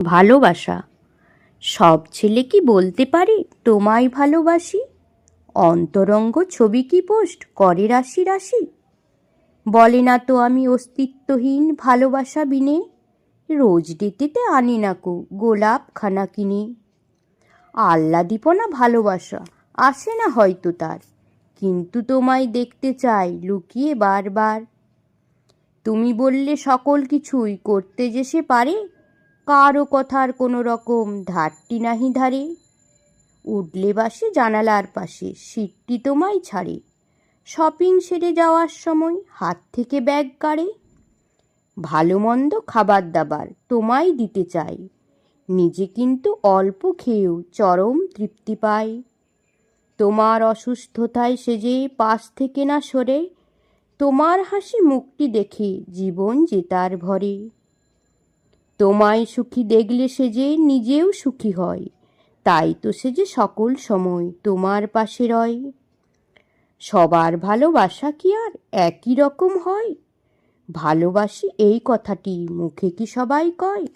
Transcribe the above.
ভালোবাসা। সব ছেলে কি বলতে পারে তোমায় ভালোবাসি? অন্তরঙ্গ ছবি কি পোস্ট করে রাশি রাশি? বলে না তো আমি অস্তিত্বহীন ভালোবাসা বিনে, রোজ ডেটেতে আনি না কো গোলাপ খানা কিনে। আহ্লাদীপনা ভালোবাসা আসে না হয়তো তার, কিন্তু তোমায় দেখতে চাই লুকিয়ে বারবার। তুমি বললে সকল কিছুই করতে যে সে পারে, কারও কথার কোনো রকম ধারটি নাহি ধারে। উঠলে বাসে জানালার পাশে সিটটি তোমায় ছাড়ে, শপিং সেরে যাওয়ার সময় হাত থেকে ব্যাগ কাড়ে। ভালো মন্দ খাবার দাবার তোমায় দিতে চাই, নিজে কিন্তু অল্প খেয়েও চরম তৃপ্তি পাই। তোমার অসুস্থতায় সে যে পাশ থেকে না সরে, তোমার হাসি মুখটি দেখে জীবন জেতার ভরে। তোমায় সুখী দেখলে সে যে নিজেও সুখী হয়, তাই তো সে যে সকল সময় তোমার পাশে রয়। সবার ভালোবাসা কি আর একই রকম হয়? ভালোবাসি এই কথাটি মুখে কি সবাই কয়?